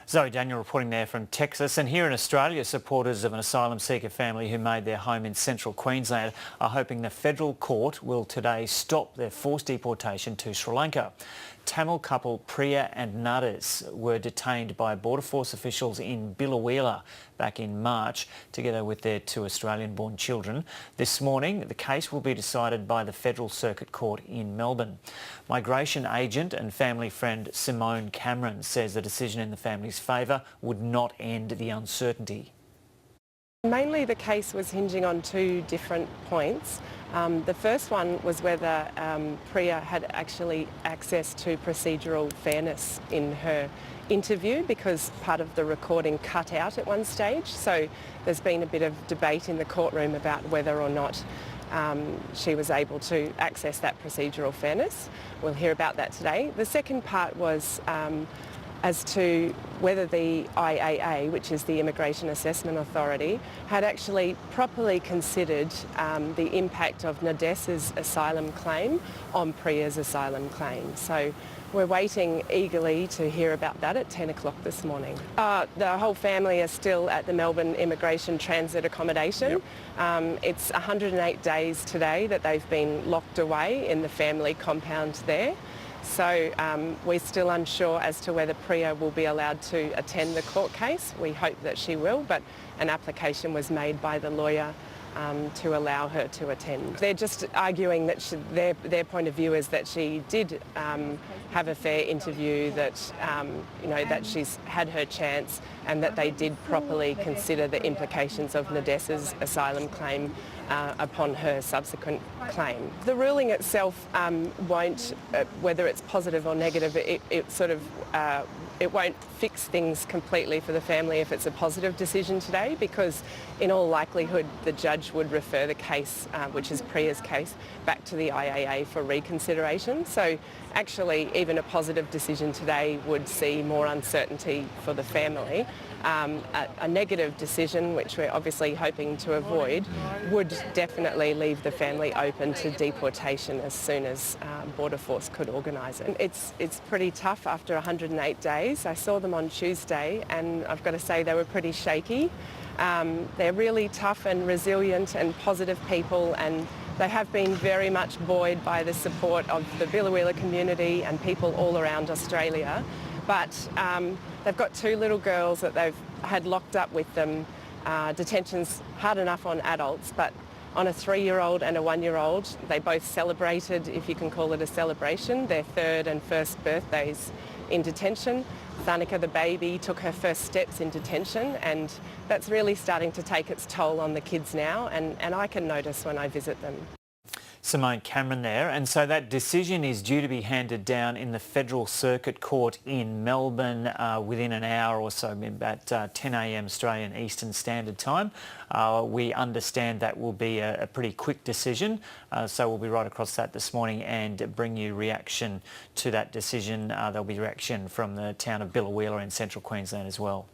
Zoe Daniel reporting there from Texas. And here in Australia, supporters of an asylum seeker family who made their home in central Queensland are hoping the federal court will today stop their forced deportation to Sri Lanka. Tamil couple Priya and Naresh were detained by Border Force officials in Biloela back in March, together with their two Australian-born children. This morning, the case will be decided by the Federal Circuit Court in Melbourne. Migration agent and family friend Simone Cameron says the decision in the family's favour would not end the uncertainty. Mainly the case was hinging on two different points. The first one was whether Priya had actually access to procedural fairness in her interview, because part of the recording cut out at one stage. So there's been a bit of debate in the courtroom about whether or not she was able to access that procedural fairness. We'll hear about that today. The second part was as to whether the IAA, which is the Immigration Assessment Authority, had actually properly considered the impact of Nadesh's asylum claim on Priya's asylum claim. So we're waiting eagerly to hear about that at 10 o'clock this morning. The whole family are still at the Melbourne Immigration Transit Accommodation. Yep. It's 108 days today that they've been locked away in the family compound there. So we're still unsure as to whether Priya will be allowed to attend the court case. We hope that she will, but an application was made by the lawyer to allow her to attend. They're just arguing that their point of view is that she did have a fair interview, that that she's had her chance, and that they did properly consider the implications of Nadesh's asylum claim upon her subsequent claim. The ruling itself won't, whether it's positive or negative, it won't fix things completely for the family if it's a positive decision today, because in all likelihood the judge would refer the case, which is Priya's case, back to the IAA for reconsideration. So actually even a positive decision today would see more uncertainty for the family. A negative decision, which we're obviously hoping to avoid, would definitely leave the family open to deportation as soon as Border Force could organise it. It's pretty tough after 108 days. I saw them on Tuesday and I've got to say they were pretty shaky. They're really tough and resilient and positive people, and they have been very much buoyed by the support of the Biloela community and people all around Australia. But they've got two little girls that they've had locked up with them. Detention's hard enough on adults, but on a 3-year-old and a 1-year-old, they both celebrated, if you can call it a celebration, their third and first birthdays in detention. Tharunicaa, the baby, took her first steps in detention, and that's really starting to take its toll on the kids now, and I can notice when I visit them. Simone Cameron there. And so that decision is due to be handed down in the Federal Circuit Court in Melbourne within an hour or so, about 10 a.m. Australian Eastern Standard Time. We understand that will be a pretty quick decision, so we'll be right across that this morning and bring you reaction to that decision. There'll be reaction from the town of Biloela in central Queensland as well.